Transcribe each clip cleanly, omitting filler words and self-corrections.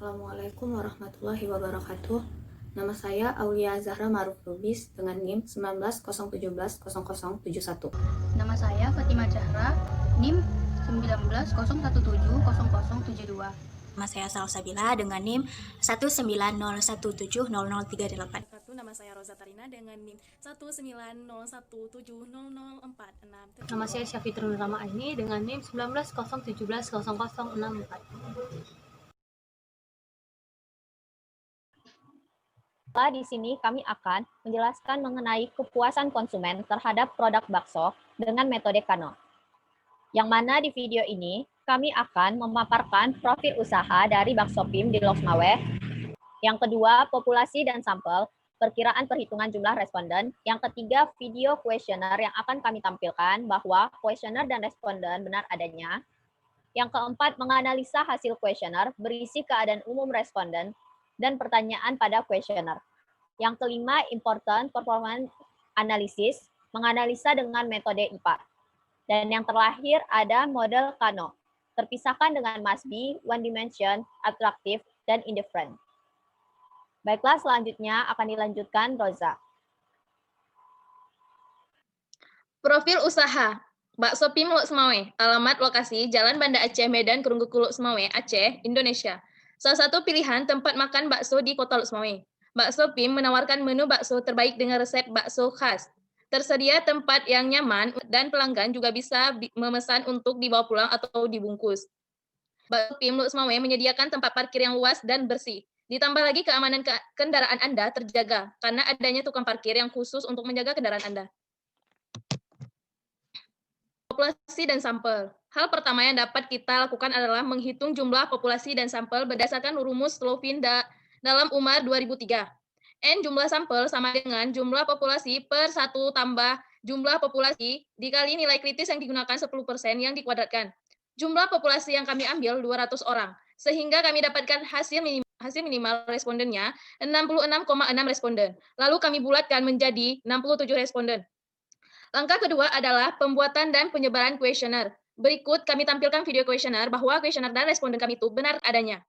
Assalamualaikum warahmatullahi wabarakatuh. Nama saya Aulia Zahra Ma'ruf Lubis dengan NIM 19017071. Nama saya Fatimah Zahra, NIM 1901700072. Nama saya Salsabila dengan NIM 190170038. Nama saya Roza Tarina dengan NIM 190170046. Nama saya Syafitrul Rama Aini dengan NIM 1901700064. Di sini kami akan menjelaskan mengenai kepuasan konsumen terhadap produk bakso dengan metode Kano. Yang mana di video ini kami akan memaparkan profil usaha dari Bakso Pim di Loksmawe. Yang kedua, populasi dan sampel, perkiraan perhitungan jumlah responden. Yang ketiga, video kuesioner yang akan kami tampilkan bahwa kuesioner dan responden benar adanya. Yang keempat, menganalisa hasil kuesioner berisi keadaan umum responden dan pertanyaan pada kuesioner. Yang kelima, important performance analysis, menganalisa dengan metode IPA. Dan yang terakhir ada model Kano, terpisahkan dengan must be, one dimension, attractive, dan indifferent. Baiklah, selanjutnya akan dilanjutkan Roza. Profil usaha Bakso Pim Loksmawe, alamat lokasi Jalan Banda Aceh, Medan, Kerungguku, Loksmawe, Aceh, Indonesia. Salah satu pilihan tempat makan bakso di Kota Loksmawe. Bakso Pim menawarkan menu bakso terbaik dengan resep bakso khas. Tersedia tempat yang nyaman dan pelanggan juga bisa memesan untuk dibawa pulang atau dibungkus. Bakso Pim Loksmawe menyediakan tempat parkir yang luas dan bersih. Ditambah lagi keamanan kendaraan Anda terjaga karena adanya tukang parkir yang khusus untuk menjaga kendaraan Anda. Populasi dan sampel. Hal pertama yang dapat kita lakukan adalah menghitung jumlah populasi dan sampel berdasarkan rumus Slovin dalam UMAR 2003. N jumlah sampel sama dengan jumlah populasi per 1 tambah jumlah populasi dikali nilai kritis yang digunakan 10% yang dikuadratkan. Jumlah populasi yang kami ambil 200 orang, sehingga kami dapatkan hasil minimal respondennya 66,6 responden. Lalu kami bulatkan menjadi 67 responden. Langkah kedua adalah pembuatan dan penyebaran kuesioner. Berikut kami tampilkan video kuesioner bahwa kuesioner dan responden kami itu benar adanya.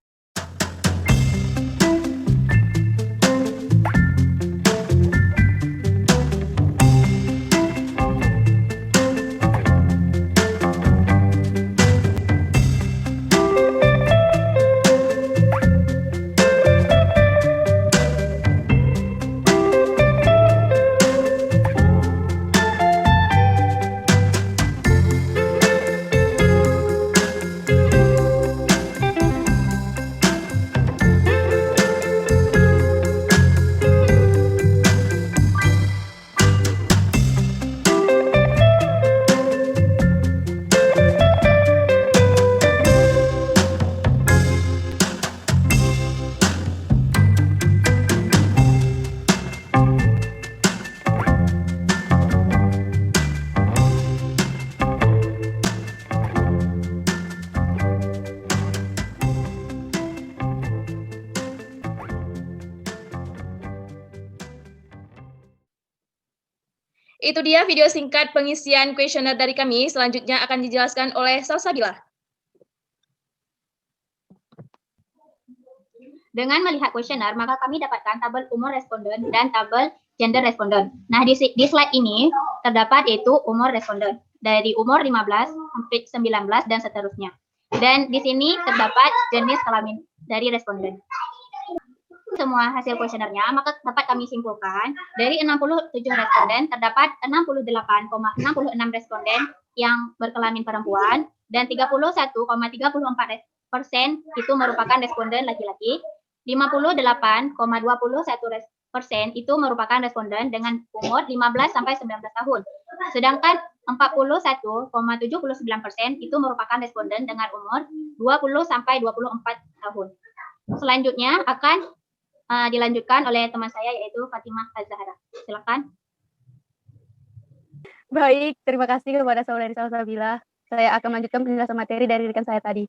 Itu dia video singkat pengisian kuesioner dari kami. Selanjutnya akan dijelaskan oleh Salsabila. Dengan melihat kuesioner, maka kami dapatkan tabel umur responden dan tabel gender responden. Nah, di slide ini terdapat yaitu umur responden. Dari umur 15 sampai 19 dan seterusnya. Dan di sini terdapat jenis kelamin dari responden. Semua hasil kuesionernya, maka dapat kami simpulkan dari 67 responden terdapat 68,66 responden yang berkelamin perempuan dan 31,34% itu merupakan responden laki-laki, 58,21% itu merupakan responden dengan umur 15 sampai 19 tahun. Sedangkan 41,79% itu merupakan responden dengan umur 20 sampai 24 tahun. Selanjutnya akan dilanjutkan oleh teman saya yaitu Fatimah Az-Zahra. Silakan. Baik, terima kasih kepada saudari Salsabila. Saya akan melanjutkan penjelasan materi dari rekan saya tadi.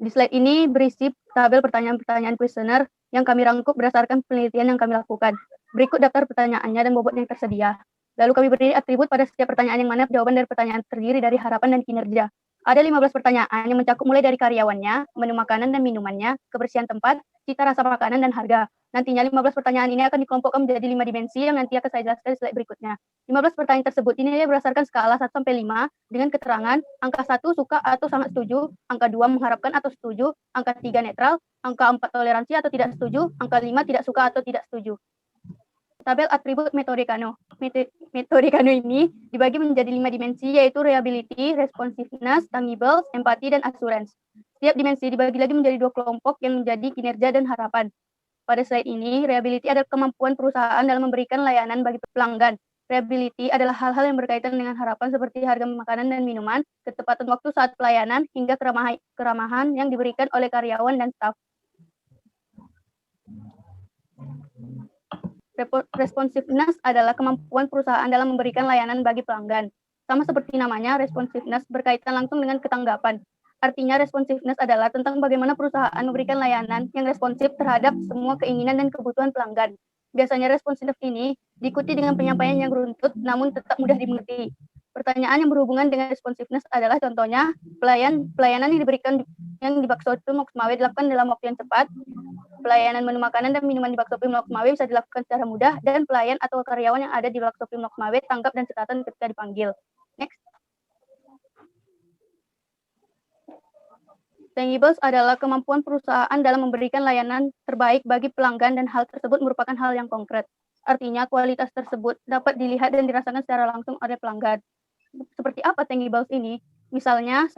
Di slide ini berisi tabel pertanyaan-pertanyaan kuesioner yang kami rangkup berdasarkan penelitian yang kami lakukan. Berikut daftar pertanyaannya dan bobot yang tersedia. Lalu kami beri atribut pada setiap pertanyaan yang mana jawaban dari pertanyaan terdiri dari harapan dan kinerja. Ada 15 pertanyaan yang mencakup mulai dari karyawannya, menu makanan dan minumannya, kebersihan tempat, cita rasa makanan, dan harga. Nantinya 15 pertanyaan ini akan dikelompokkan menjadi 5 dimensi yang nanti akan saya jelaskan di slide berikutnya. 15 pertanyaan tersebut dinilai berdasarkan skala 1-5 dengan keterangan angka 1 suka atau sangat setuju, angka 2 mengharapkan atau setuju, angka 3 netral, angka 4 toleransi atau tidak setuju, angka 5 tidak suka atau tidak setuju. Tabel atribut metode Kano. Metode Kano ini dibagi menjadi 5 dimensi, yaitu reliability, responsiveness, tangibles, empati, dan assurance. Setiap dimensi dibagi lagi menjadi 2 kelompok yang menjadi kinerja dan harapan. Pada slide ini, reliability adalah kemampuan perusahaan dalam memberikan layanan bagi pelanggan. Reliability adalah hal-hal yang berkaitan dengan harapan seperti harga makanan dan minuman, ketepatan waktu saat pelayanan, hingga keramahan yang diberikan oleh karyawan dan staf. Responsiveness adalah kemampuan perusahaan dalam memberikan layanan bagi pelanggan. Sama seperti namanya, responsiveness berkaitan langsung dengan ketanggapan. Artinya, responsiveness adalah tentang bagaimana perusahaan memberikan layanan yang responsif terhadap semua keinginan dan kebutuhan pelanggan. Biasanya responsiveness ini diikuti dengan penyampaian yang runtut namun tetap mudah dimengerti. Pertanyaan yang berhubungan dengan responsiveness adalah contohnya, pelayanan yang diberikan yang di Baksopi Moksmawe dilakukan dalam waktu yang cepat, pelayanan menu makanan dan minuman di Baksopi Moksmawe bisa dilakukan secara mudah, dan pelayan atau karyawan yang ada di Baksopi Moksmawe tanggap dan catatan ketika dipanggil. Next. Tangibles adalah kemampuan perusahaan dalam memberikan layanan terbaik bagi pelanggan dan hal tersebut merupakan hal yang konkret. Artinya, kualitas tersebut dapat dilihat dan dirasakan secara langsung oleh pelanggan. Seperti apa tangibles ini? Misalnya,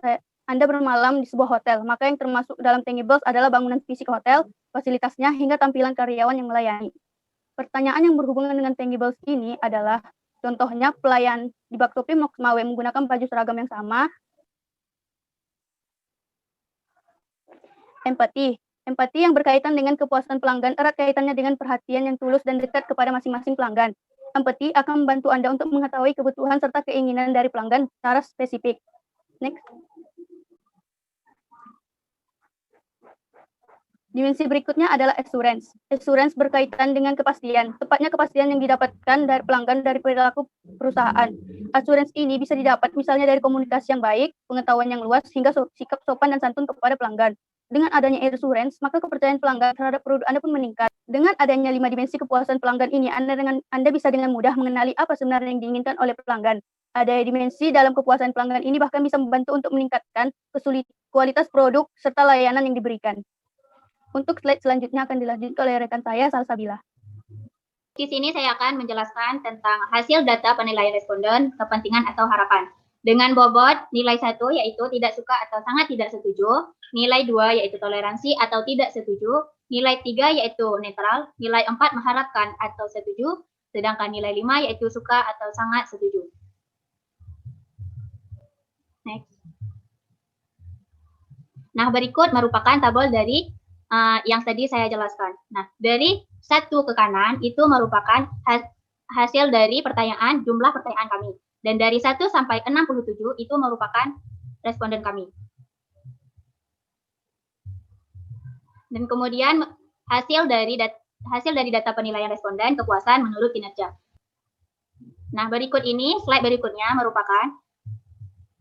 Anda bermalam di sebuah hotel, maka yang termasuk dalam tangibles adalah bangunan fisik hotel, fasilitasnya, hingga tampilan karyawan yang melayani. Pertanyaan yang berhubungan dengan tangibles ini adalah, contohnya pelayan di Baksopi Moksmawe menggunakan baju seragam yang sama. Empati. Empati yang berkaitan dengan kepuasan pelanggan erat kaitannya dengan perhatian yang tulus dan dekat kepada masing-masing pelanggan. Empati akan membantu Anda untuk mengetahui kebutuhan serta keinginan dari pelanggan secara spesifik. Next. Dimensi berikutnya adalah assurance. Assurance berkaitan dengan kepastian, tepatnya kepastian yang didapatkan dari pelanggan dari perilaku perusahaan. Assurance ini bisa didapat misalnya dari komunikasi yang baik, pengetahuan yang luas, hingga sikap sopan dan santun kepada pelanggan. Dengan adanya assurance, maka kepercayaan pelanggan terhadap produk Anda pun meningkat. Dengan adanya 5 dimensi kepuasan pelanggan ini, Anda bisa dengan mudah mengenali apa sebenarnya yang diinginkan oleh pelanggan. Ada dimensi dalam kepuasan pelanggan ini bahkan bisa membantu untuk meningkatkan kualitas produk serta layanan yang diberikan. Untuk slide selanjutnya akan dilanjutkan oleh rekan saya, Salsabila. Di sini saya akan menjelaskan tentang hasil data penilaian responden, kepentingan atau harapan. Dengan bobot nilai 1 yaitu tidak suka atau sangat tidak setuju, nilai 2 yaitu toleransi atau tidak setuju, nilai 3 yaitu netral, nilai 4 mengharapkan atau setuju, sedangkan nilai 5 yaitu suka atau sangat setuju. Next. Nah, berikut merupakan tabel dari yang tadi saya jelaskan. Nah, dari 1 ke kanan itu merupakan hasil dari pertanyaan, jumlah pertanyaan kami. Dan dari 1 sampai 67 itu merupakan responden kami. Dan kemudian hasil dari data penilaian responden kepuasan menurut kinerja. Nah, berikut ini, slide berikutnya merupakan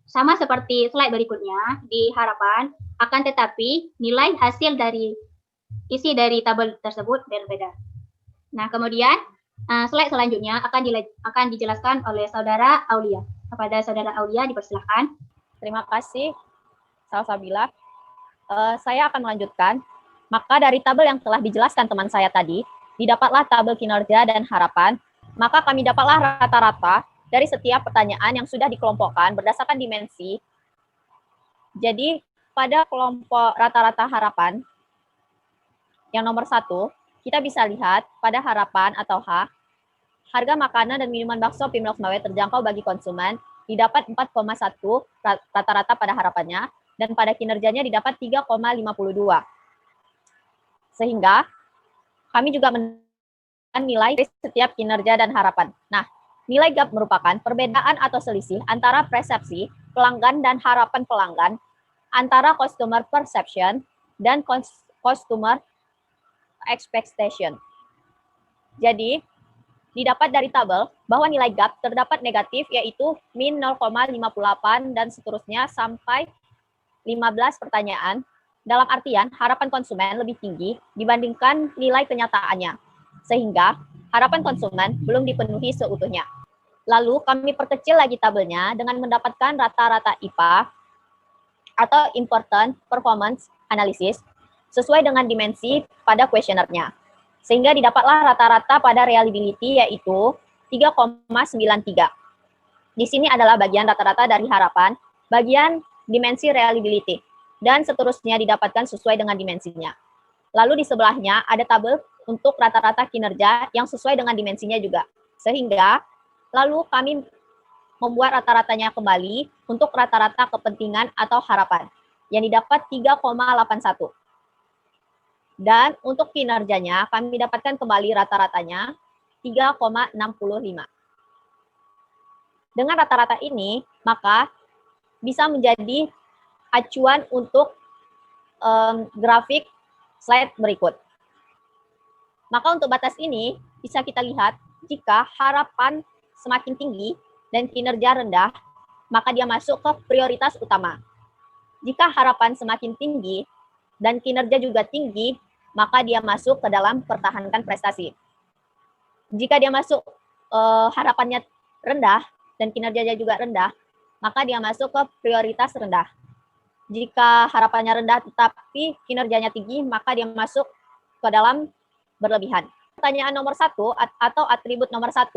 sama seperti slide berikutnya di harapan, akan tetapi nilai hasil dari isi dari tabel tersebut berbeda. Nah, kemudian slide selanjutnya akan dijelaskan oleh Saudara Aulia. Kepada Saudara Aulia dipersilahkan. Terima kasih, Salsabila. Saya akan melanjutkan. Maka dari tabel yang telah dijelaskan teman saya tadi, didapatlah tabel kinerja dan harapan. Maka kami dapatlah rata-rata dari setiap pertanyaan yang sudah dikelompokkan berdasarkan dimensi. Jadi, pada kelompok rata-rata harapan, yang nomor 1, kita bisa lihat pada harapan atau H, harga makanan dan minuman bakso Pimlok Mawe terjangkau bagi konsumen didapat 4,1 rata-rata pada harapannya, dan pada kinerjanya didapat 3,52. Sehingga kami juga menilai setiap kinerja dan harapan. Nah, nilai gap merupakan perbedaan atau selisih antara persepsi pelanggan dan harapan pelanggan, antara customer perception dan customer expectation. Jadi, didapat dari tabel bahwa nilai gap terdapat negatif yaitu min 0,58 dan seterusnya sampai 15 pertanyaan. Dalam artian harapan konsumen lebih tinggi dibandingkan nilai kenyataannya. Sehingga harapan konsumen belum dipenuhi seutuhnya. Lalu kami perkecil lagi tabelnya dengan mendapatkan rata-rata IPA atau Important Performance Analysis sesuai dengan dimensi pada kuesionernya. Sehingga didapatlah rata-rata pada reliability yaitu 3,93. Di sini adalah bagian rata-rata dari harapan, bagian dimensi reliability, dan seterusnya didapatkan sesuai dengan dimensinya. Lalu di sebelahnya ada tabel untuk rata-rata kinerja yang sesuai dengan dimensinya juga. Sehingga lalu kami membuat rata-ratanya kembali untuk rata-rata kepentingan atau harapan yang didapat 3,81. Dan untuk kinerjanya kami dapatkan kembali rata-ratanya 3,65. Dengan rata-rata ini, maka bisa menjadi acuan untuk grafik slide berikut. Maka untuk batas ini bisa kita lihat jika harapan semakin tinggi dan kinerja rendah, maka dia masuk ke prioritas utama. Jika harapan semakin tinggi dan kinerja juga tinggi, maka dia masuk ke dalam pertahankan prestasi. Jika dia masuk harapannya rendah dan kinerjanya juga rendah, maka dia masuk ke prioritas rendah. Jika harapannya rendah tetapi kinerjanya tinggi, maka dia masuk ke dalam berlebihan. Pertanyaan nomor 1 atau atribut nomor 1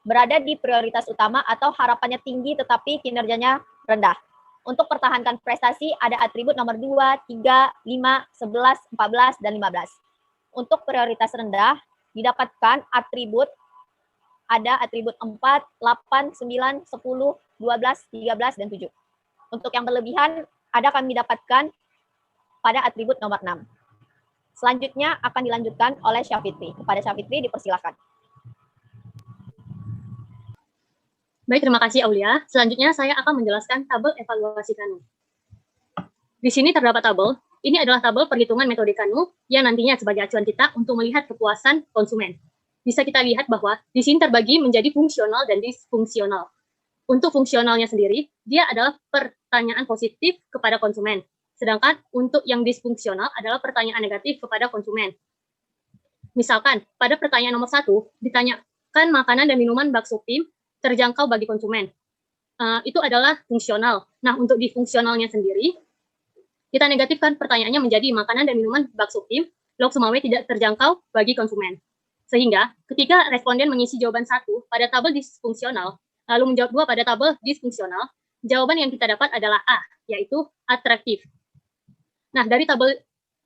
berada di prioritas utama atau harapannya tinggi tetapi kinerjanya rendah. Untuk pertahankan prestasi ada atribut nomor 2, 3, 5, 11, 14, dan 15. Untuk prioritas rendah didapatkan atribut ada atribut 4, 8, 9, 10, 12, 13, dan 7. Untuk yang berlebihan ada kami dapatkan pada atribut nomor 6. Selanjutnya akan dilanjutkan oleh Syafitri. Kepada Syafitri dipersilakan. Baik, terima kasih Aulia. Selanjutnya saya akan menjelaskan tabel evaluasi Kanu. Di sini terdapat tabel. Ini adalah tabel perhitungan metode Kanu yang nantinya sebagai acuan kita untuk melihat kepuasan konsumen. Bisa kita lihat bahwa di sini terbagi menjadi fungsional dan disfungsional. Untuk fungsionalnya sendiri, dia adalah pertanyaan positif kepada konsumen. Sedangkan untuk yang disfungsional adalah pertanyaan negatif kepada konsumen. Misalkan, pada pertanyaan nomor 1, ditanyakan makanan dan minuman bakso tim terjangkau bagi konsumen. Itu adalah fungsional. Nah, untuk di fungsionalnya sendiri, kita negatifkan pertanyaannya menjadi makanan dan minuman bakso tim Lok Sumawe tidak terjangkau bagi konsumen. Sehingga, ketika responden mengisi jawaban 1 pada tabel disfungsional, lalu menjawab 2 pada tabel disfungsional, jawaban yang kita dapat adalah A, yaitu atraktif. Nah, dari tabel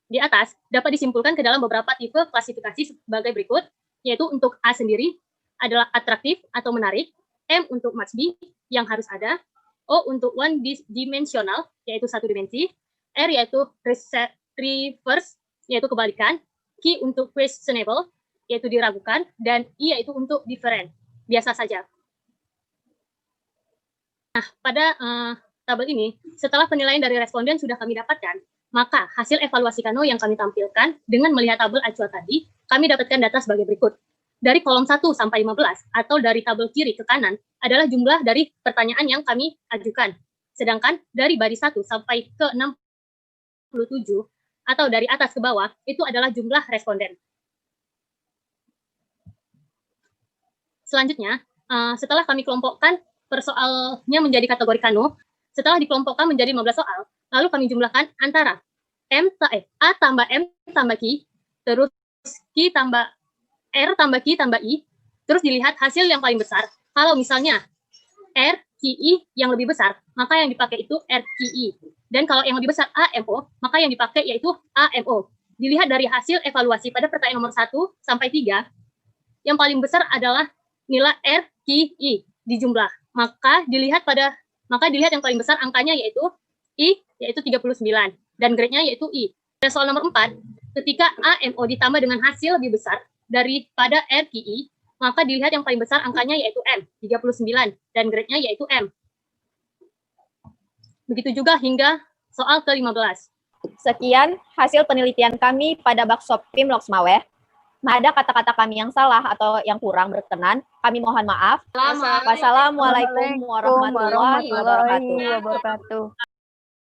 di atas, dapat disimpulkan ke dalam beberapa tipe klasifikasi sebagai berikut, yaitu untuk A sendiri adalah atraktif atau menarik, M untuk must be, yang harus ada, O untuk one dimensional, yaitu satu dimensi, R yaitu reverse, yaitu kebalikan, Q untuk questionable, yaitu diragukan, dan I yaitu untuk different, biasa saja. Nah, pada tabel ini, setelah penilaian dari responden sudah kami dapatkan, maka hasil evaluasi Kanu yang kami tampilkan dengan melihat tabel acuan tadi, kami dapatkan data sebagai berikut. Dari kolom 1 sampai 15 atau dari tabel kiri ke kanan adalah jumlah dari pertanyaan yang kami ajukan. Sedangkan dari baris 1 sampai ke 67 atau dari atas ke bawah itu adalah jumlah responden. Selanjutnya, setelah kami kelompokkan persoalnya menjadi kategori Kanu, setelah dikelompokkan menjadi 15 soal, lalu kami jumlahkan antara A tambah M tambah Q, terus Q tambah R tambah Q tambah I, terus dilihat hasil yang paling besar. Kalau misalnya R, Q, I yang lebih besar, maka yang dipakai itu R, Q, I. Dan kalau yang lebih besar AMO, maka yang dipakai yaitu AMO. Dilihat dari hasil evaluasi pada pertanyaan nomor 1 sampai 3, yang paling besar adalah nilai R, Q, I di jumlah. Maka dilihat yang paling besar angkanya yaitu I, yaitu 39. Dan grade-nya yaitu I. Pada soal nomor 4, ketika AMO ditambah dengan hasil lebih besar daripada RQI, maka dilihat yang paling besar angkanya yaitu M, 39, dan grade-nya yaitu M. Begitu juga hingga soal ke-15. Sekian hasil penelitian kami pada Bakso PIM Lok Sumawe. ada kata-kata kami yang salah atau yang kurang berkenan, kami mohon maaf. Wassalamualaikum warahmatullahi wabarakatuh. wabarakatuh.